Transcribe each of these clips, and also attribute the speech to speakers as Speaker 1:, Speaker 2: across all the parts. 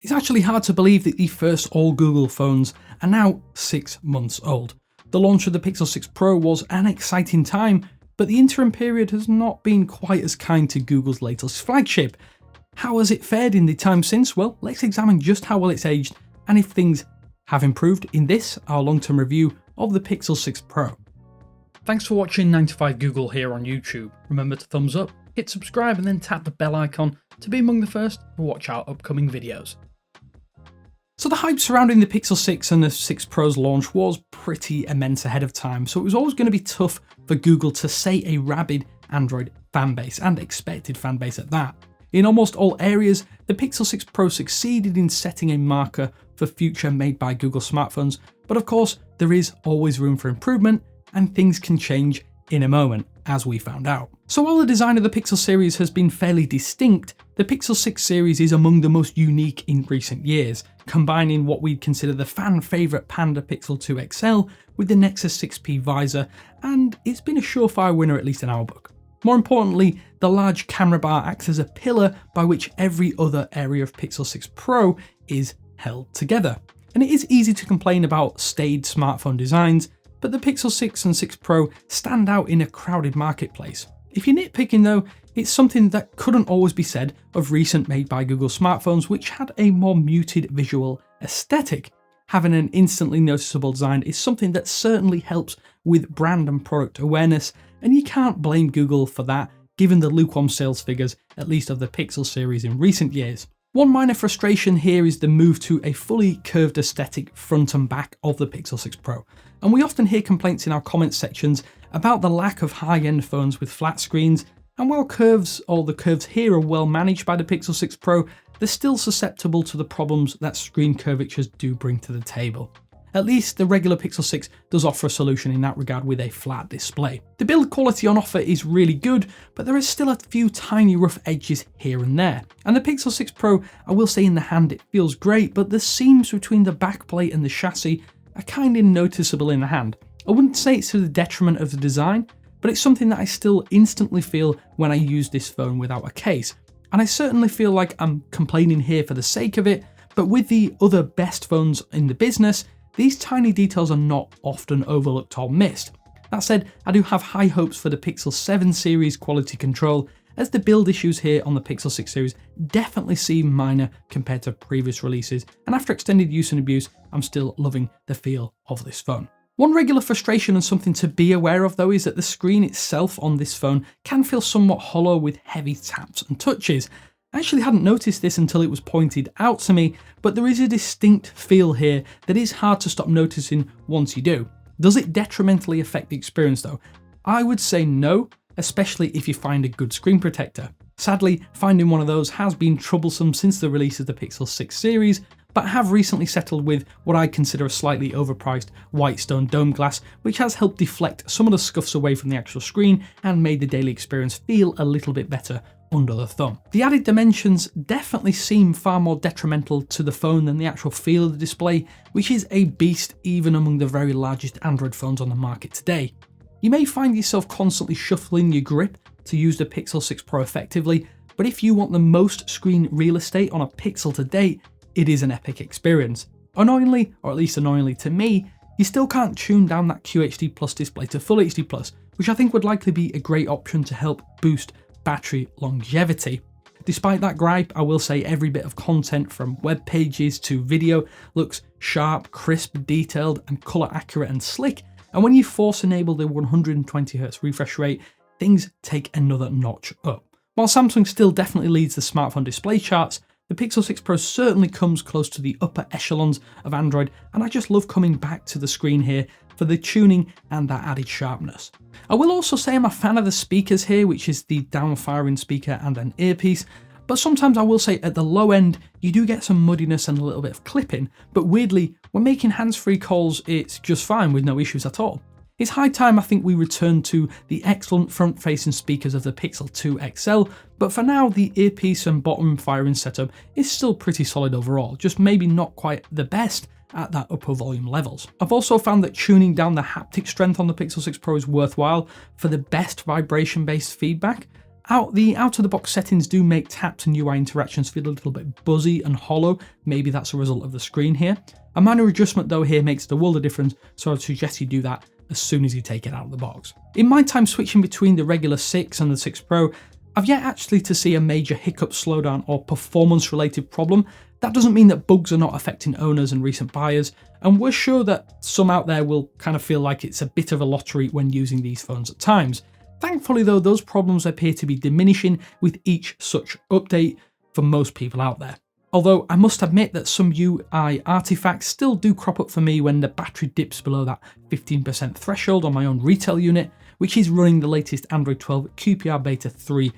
Speaker 1: It's actually hard to believe that the first all Google phones are now 6 months old. The launch of the Pixel 6 Pro was an exciting time, but the interim period has not been quite as kind to Google's latest flagship. How has it fared in the time since? Well, let's examine just how well it's aged and if things have improved in this, our long-term review of the Pixel 6 Pro. Thanks for watching 9 to 5 Google here on YouTube. Remember to thumbs up, hit subscribe and then tap the bell icon to be among the first to watch our upcoming videos. So the hype surrounding the Pixel 6 and the 6 Pro's launch was pretty immense ahead of time, so it was always going to be tough for Google to say a rabid Android fanbase, and expected fanbase at that. In almost all areas, the Pixel 6 Pro succeeded in setting a marker for future made by Google smartphones, but of course there is always room for improvement and things can change in a moment, as we found out. So while the design of the Pixel series has been fairly distinct, the Pixel 6 series is among the most unique in recent years, combining what we'd consider the fan favourite Panda Pixel 2 XL with the Nexus 6P visor, and it's been a surefire winner at least in our book. More importantly, the large camera bar acts as a pillar by which every other area of Pixel 6 Pro is held together. And it is easy to complain about staid smartphone designs, but the Pixel 6 and 6 Pro stand out in a crowded marketplace. If you're nitpicking though, it's something that couldn't always be said of recent made by Google smartphones which had a more muted visual aesthetic. Having an instantly noticeable design is something that certainly helps with brand and product awareness, and you can't blame Google for that given the lukewarm sales figures, at least of the Pixel series in recent years. One minor frustration here is the move to a fully curved aesthetic front and back of the Pixel 6 Pro, and we often hear complaints in our comments sections about the lack of high-end phones with flat screens, and while the curves here are well managed by the Pixel 6 Pro, they're still susceptible to the problems that screen curvatures do bring to the table. At least the regular Pixel 6 does offer a solution in that regard with a flat display. The build quality on offer is really good, but there is still a few tiny rough edges here and there. And the Pixel 6 Pro, I will say in the hand it feels great, but the seams between the backplate and the chassis are kind of noticeable in the hand. I wouldn't say it's to the detriment of the design, but it's something that I still instantly feel when I use this phone without a case. And I certainly feel like I'm complaining here for the sake of it, but with the other best phones in the business, these tiny details are not often overlooked or missed. That said, I do have high hopes for the Pixel 7 series quality control, as the build issues here on the Pixel 6 series definitely seem minor compared to previous releases, and after extended use and abuse, I'm still loving the feel of this phone. One regular frustration and something to be aware of though is that the screen itself on this phone can feel somewhat hollow with heavy taps and touches. I actually hadn't noticed this until it was pointed out to me, but there is a distinct feel here that is hard to stop noticing once you do. Does it detrimentally affect the experience though? I would say no, especially if you find a good screen protector. Sadly, finding one of those has been troublesome since the release of the Pixel 6 series, but I have recently settled with what I consider a slightly overpriced white stone dome glass, which has helped deflect some of the scuffs away from the actual screen and made the daily experience feel a little bit better under the thumb. The added dimensions definitely seem far more detrimental to the phone than the actual feel of the display, which is a beast even among the very largest Android phones on the market today. You may find yourself constantly shuffling your grip to use the Pixel 6 Pro effectively, but if you want the most screen real estate on a Pixel to date, it is an epic experience. Annoyingly, or at least annoyingly to me, you still can't tune down that QHD Plus display to Full HD Plus, which I think would likely be a great option to help boost battery longevity. Despite that gripe, I will say every bit of content from web pages to video looks sharp, crisp, detailed and colour accurate and slick, and when you force enable the 120Hz refresh rate, things take another notch up. While Samsung still definitely leads the smartphone display charts, the Pixel 6 Pro certainly comes close to the upper echelons of Android, and I just love coming back to the screen here for the tuning and that added sharpness. I will also say I'm a fan of the speakers here, which is the down-firing speaker and an earpiece, but sometimes I will say at the low end you do get some muddiness and a little bit of clipping, but weirdly when making hands-free calls it's just fine with no issues at all. It's high time I think we return to the excellent front-facing speakers of the Pixel 2 XL, but for now the earpiece and bottom firing setup is still pretty solid overall, just maybe not quite the best at that upper volume levels. I've also found that tuning down the haptic strength on the Pixel 6 Pro is worthwhile for the best vibration-based feedback, The out-of-the-box settings do make taps and UI interactions feel a little bit buzzy and hollow. Maybe that's a result of the screen here. A minor adjustment though here makes the world of difference, so I'd suggest you do that as soon as you take it out of the box. In my time switching between the regular 6 and the 6 Pro, I've yet actually to see a major hiccup, slowdown or performance related problem. That doesn't mean that bugs are not affecting owners and recent buyers, and we're sure that some out there will kind of feel like it's a bit of a lottery when using these phones at times. Thankfully though, those problems appear to be diminishing with each such update for most people out there. Although I must admit that some UI artifacts still do crop up for me when the battery dips below that 15% threshold on my own retail unit, which is running the latest Android 12 QPR Beta 3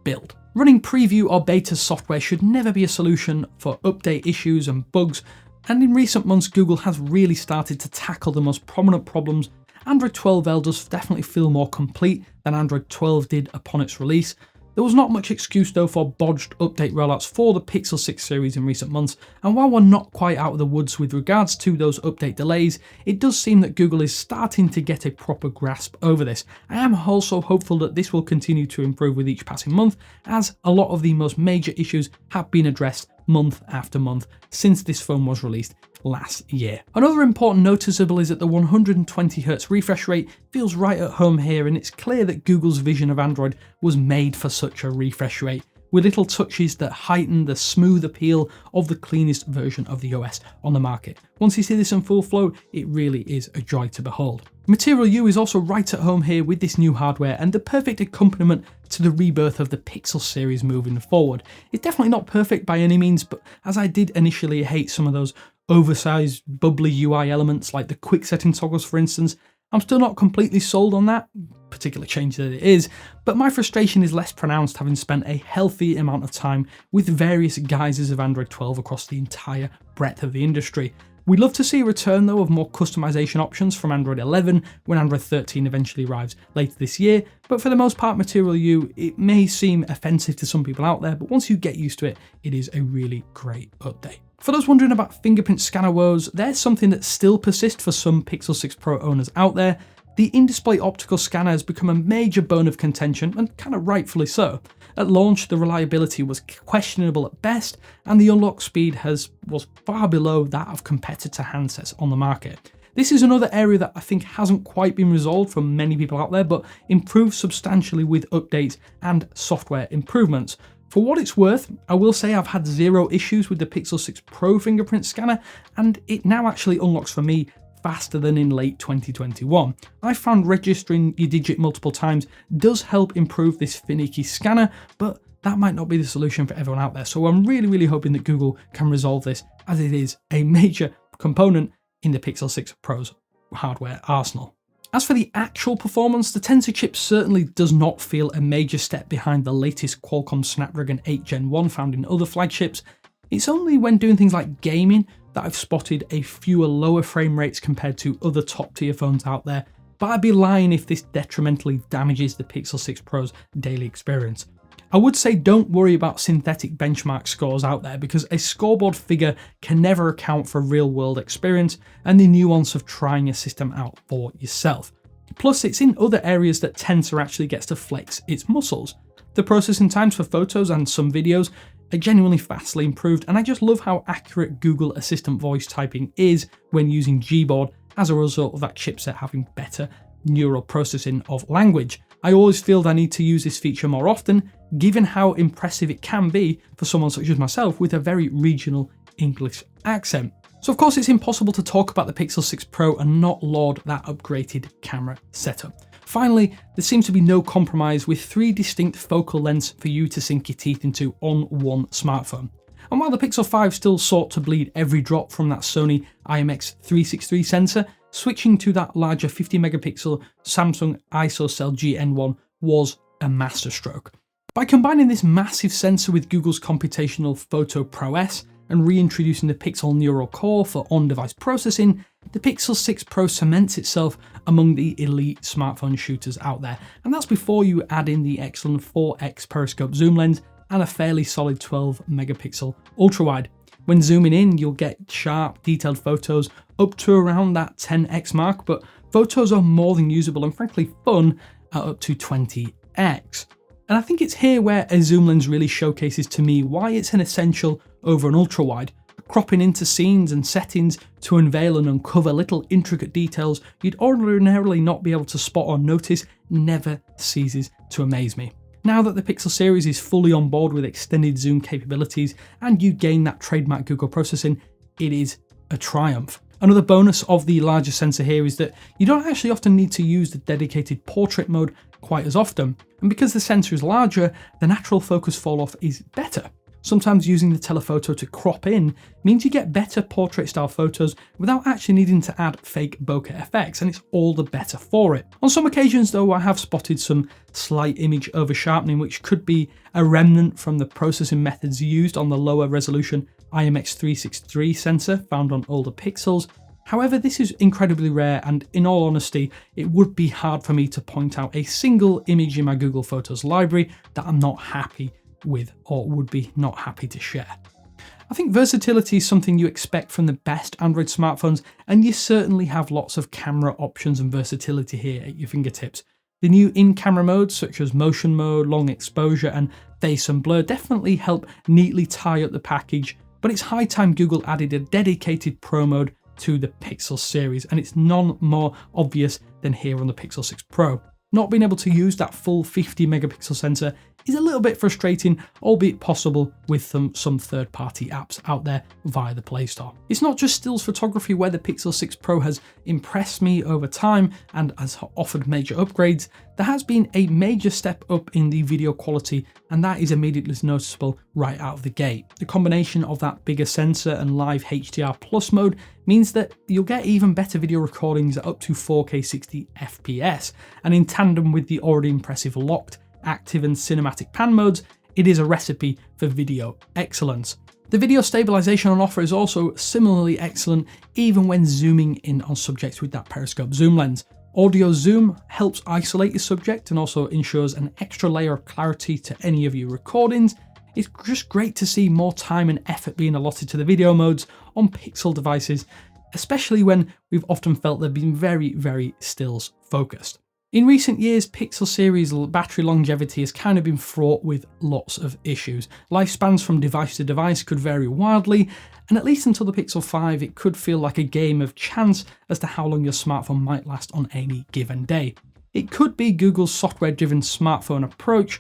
Speaker 1: build. Running preview or beta software should never be a solution for update issues and bugs, and in recent months Google has really started to tackle the most prominent problems. Android 12L does definitely feel more complete than Android 12 did upon its release. There was not much excuse though for bodged update rollouts for the Pixel 6 series in recent months, and while we're not quite out of the woods with regards to those update delays, it does seem that Google is starting to get a proper grasp over this. I am also hopeful that this will continue to improve with each passing month, as a lot of the most major issues have been addressed month after month since this phone was released last year. Another important noticeable is that the 120Hz refresh rate feels right at home here, and it's clear that Google's vision of Android was made for such a refresh rate, with little touches that heighten the smooth appeal of the cleanest version of the OS on the market. Once you see this in full flow, it really is a joy to behold. Material U is also right at home here with this new hardware and the perfect accompaniment to the rebirth of the Pixel series moving forward. It's definitely not perfect by any means, but as I did initially hate some of those oversized bubbly UI elements like the quick setting toggles for instance, I'm still not completely sold on that particular change that it is, but my frustration is less pronounced having spent a healthy amount of time with various guises of Android 12 across the entire breadth of the industry. We'd love to see a return though of more customization options from Android 11 when Android 13 eventually arrives later this year, but for the most part Material U, it may seem offensive to some people out there, but once you get used to it, it is a really great update. For those wondering about fingerprint scanner woes, there's something that still persists for some Pixel 6 Pro owners out there. The in-display optical scanner has become a major bone of contention, and kind of rightfully so. At launch, the reliability was questionable at best, and the unlock speed was far below that of competitor handsets on the market. This is another area that I think hasn't quite been resolved for many people out there, but improved substantially with updates and software improvements. For what it's worth, I will say I've had zero issues with the Pixel 6 Pro fingerprint scanner, and it now actually unlocks for me faster than in late 2021. I found registering your digit multiple times does help improve this finicky scanner, but that might not be the solution for everyone out there. So I'm really hoping that Google can resolve this, as it is a major component in the Pixel 6 Pro's hardware arsenal. As for the actual performance, the Tensor chip certainly does not feel a major step behind the latest Qualcomm Snapdragon 8 Gen 1 found in other flagships. It's only when doing things like gaming that I've spotted a fewer lower frame rates compared to other top tier phones out there, but I'd be lying if this detrimentally damages the Pixel 6 Pro's daily experience. I would say don't worry about synthetic benchmark scores out there, because a scoreboard figure can never account for real world experience and the nuance of trying a system out for yourself. Plus, it's in other areas that Tensor actually gets to flex its muscles. The processing times for photos and some videos are genuinely vastly improved, and I just love how accurate Google Assistant voice typing is when using Gboard as a result of that chipset having better neural processing of language. I always feel that I need to use this feature more often, given how impressive it can be for someone such as myself with a very regional English accent. So of course it's impossible to talk about the Pixel 6 Pro and not laud that upgraded camera setup. Finally, there seems to be no compromise with 3 distinct focal lengths for you to sink your teeth into on one smartphone. And while the Pixel 5 still sought to bleed every drop from that Sony IMX363 sensor, switching to that larger 50 megapixel Samsung ISOCELL GN1 was a masterstroke. By combining this massive sensor with Google's computational photo prowess and reintroducing the Pixel Neural Core for on-device processing, the Pixel 6 Pro cements itself among the elite smartphone shooters out there. And that's before you add in the excellent 4x periscope zoom lens and a fairly solid 12 megapixel ultrawide. When zooming in, you'll get sharp, detailed photos up to around that 10x mark, but photos are more than usable and frankly fun at up to 20x. And I think it's here where a zoom lens really showcases to me why it's an essential over an ultra wide. Cropping into scenes and settings to unveil and uncover little intricate details you'd ordinarily not be able to spot or notice never ceases to amaze me. Now that the Pixel series is fully on board with extended zoom capabilities and you gain that trademark Google processing, it is a triumph. Another bonus of the larger sensor here is that you don't actually often need to use the dedicated portrait mode quite as often, and because the sensor is larger, the natural focus fall off is better. Sometimes using the telephoto to crop in means you get better portrait style photos without actually needing to add fake bokeh effects, and it's all the better for it. On some occasions though, I have spotted some slight image over-sharpening, which could be a remnant from the processing methods used on the lower resolution IMX363 sensor found on older Pixels. However, this is incredibly rare, and in all honesty, it would be hard for me to point out a single image in my Google Photos library that I'm not happy with or would be not happy to share. I think versatility is something you expect from the best Android smartphones, and you certainly have lots of camera options and versatility here at your fingertips. The new in-camera modes such as motion mode, long exposure and face and blur definitely help neatly tie up the package, but it's high time Google added a dedicated Pro mode to the Pixel series, and it's none more obvious than here on the Pixel 6 Pro. Not being able to use that full 50 megapixel sensor is a little bit frustrating, albeit possible with some third-party apps out there via the Play Store. It's not just stills photography where the Pixel 6 Pro has impressed me over time and has offered major upgrades. There has been a major step up in the video quality, and that is immediately noticeable right out of the gate. The combination of that bigger sensor and live HDR Plus mode means that you'll get even better video recordings at up to 4K 60 FPS, and in tandem with the already impressive locked, active and cinematic pan modes, it is a recipe for video excellence. The video stabilization on offer is also similarly excellent, even when zooming in on subjects with that periscope zoom lens. Audio zoom helps isolate your subject and also ensures an extra layer of clarity to any of your recordings. It's just great to see more time and effort being allotted to the video modes on Pixel devices, especially when we've often felt they've been very stills focused. In recent years, Pixel series battery longevity has kind of been fraught with lots of issues. Lifespans from device to device could vary wildly, and at least until the Pixel 5, it could feel like a game of chance as to how long your smartphone might last on any given day. It could be Google's software-driven smartphone approach,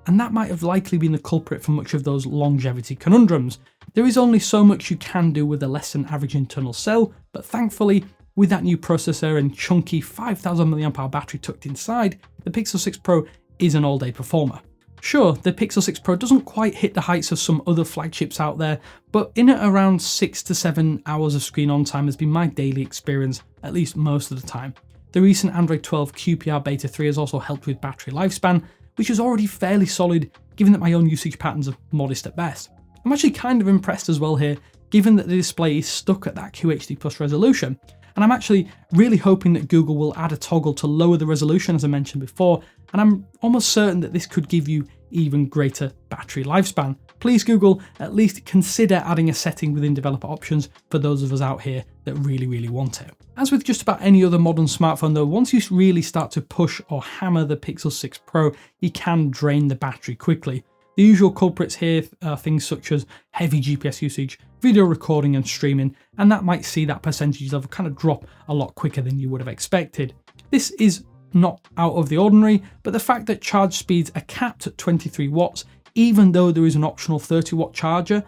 Speaker 1: and that might have likely been the culprit for much of those longevity conundrums. There is only so much you can do with a less than average internal cell, but thankfully, with that new processor and chunky 5000 mAh battery tucked inside, the Pixel 6 Pro is an all-day performer. Sure, the Pixel 6 Pro doesn't quite hit the heights of some other flagships out there, but in at around 6 to 7 hours of screen on time has been my daily experience, at least most of the time. The recent Android 12 QPR Beta 3 has also helped with battery lifespan, which is already fairly solid given that my own usage patterns are modest at best. I'm actually kind of impressed as well here, given that the display is stuck at that QHD Plus resolution, and I'm actually really hoping that Google will add a toggle to lower the resolution as I mentioned before, and I'm almost certain that this could give you even greater battery lifespan. Please Google, at least consider adding a setting within developer options for those of us out here that really want it. As with just about any other modern smartphone though, once you really start to push or hammer the Pixel 6 Pro, you can drain the battery quickly. The usual culprits here are things such as heavy GPS usage, video recording and streaming, and that might see that percentage level kind of drop a lot quicker than you would have expected. This is not out of the ordinary, but the fact that charge speeds are capped at 23 watts, even though there is an optional 30 watt charger,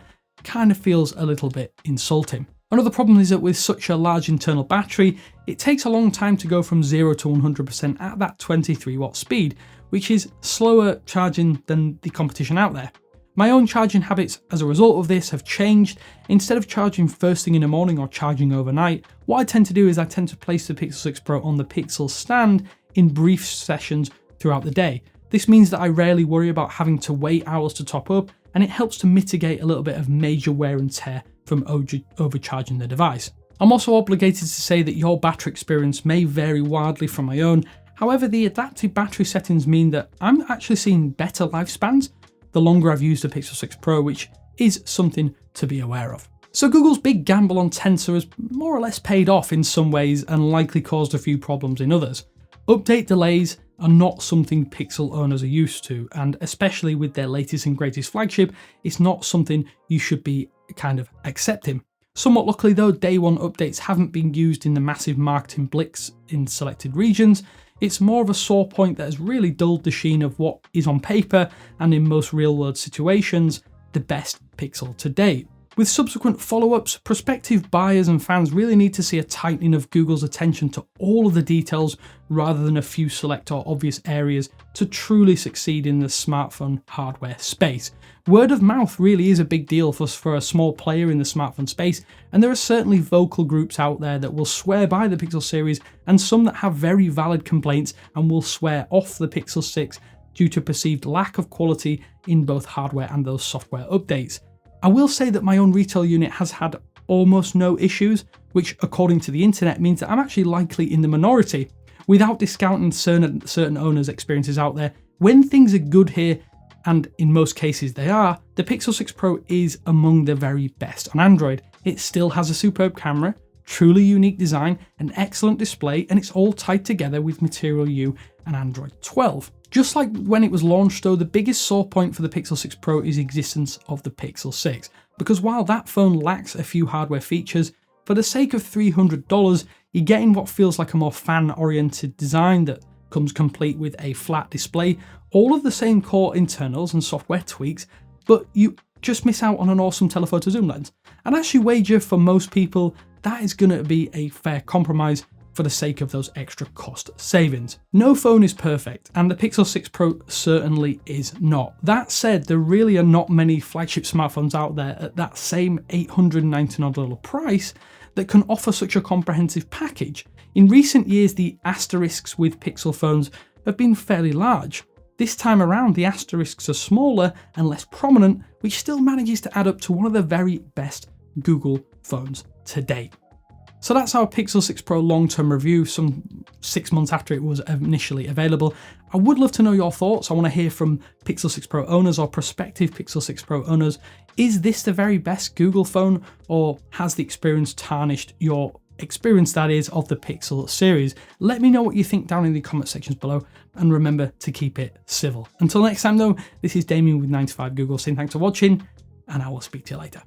Speaker 1: kind of feels a little bit insulting. Another problem is that with such a large internal battery, it takes a long time to go from 0 to 100% at that 23 watt speed, which is slower charging than the competition out there. My own charging habits as a result of this have changed. Instead of charging first thing in the morning or charging overnight, what I tend to do is I tend to place the Pixel 6 Pro on the Pixel stand in brief sessions throughout the day. This means that I rarely worry about having to wait hours to top up, and it helps to mitigate a little bit of major wear and tear from overcharging the device. I'm also obligated to say that your battery experience may vary wildly from my own. However, the adaptive battery settings mean that I'm actually seeing better lifespans the longer I've used the Pixel 6 Pro, which is something to be aware of. So Google's big gamble on Tensor has more or less paid off in some ways and likely caused a few problems in others. Update delays are not something Pixel owners are used to, and especially with their latest and greatest flagship, it's not something you should be kind of accepting. Somewhat luckily though, day one updates haven't been used in the massive marketing blitz in selected regions. It's more of a sore point that has really dulled the sheen of what is on paper, and in most real world situations, the best Pixel to date. With subsequent follow-ups, prospective buyers and fans really need to see a tightening of Google's attention to all of the details rather than a few select or obvious areas to truly succeed in the smartphone hardware space. Word of mouth really is a big deal for a small player in the smartphone space, and there are certainly vocal groups out there that will swear by the Pixel series and some that have very valid complaints and will swear off the Pixel 6 due to perceived lack of quality in both hardware and those software updates. I will say that my own retail unit has had almost no issues, which according to the internet means that I'm actually likely in the minority. Without discounting certain owners' experiences out there, when things are good here, and in most cases they are, the Pixel 6 Pro is among the very best on Android. It still has a superb camera, truly unique design, an excellent display, and it's all tied together with Material U and Android 12. Just like when it was launched though, the biggest sore point for the Pixel 6 Pro is the existence of the Pixel 6, because while that phone lacks a few hardware features, for the sake of $300, you're getting what feels like a more fan-oriented design that comes complete with a flat display, all of the same core internals and software tweaks, but you just miss out on an awesome telephoto zoom lens. And as you wager, for most people, that is going to be a fair compromise for the sake of those extra cost savings. No phone is perfect, and the Pixel 6 Pro certainly is not. That said, there really are not many flagship smartphones out there at that same $899 price that can offer such a comprehensive package. In recent years, the asterisks with Pixel phones have been fairly large. This time around, the asterisks are smaller and less prominent, which still manages to add up to one of the very best Google phones to date. So that's our Pixel 6 Pro long-term review, some 6 months after it was initially available. I would love to know your thoughts. I want to hear from Pixel 6 Pro owners or prospective Pixel 6 Pro owners. Is this the very best Google phone, or has the experience tarnished your experience, that is, of the Pixel series? Let me know what you think down in the comment sections below, and remember to keep it civil. Until next time though, this is Damien with 9to5 Google saying thanks for watching, and I will speak to you later.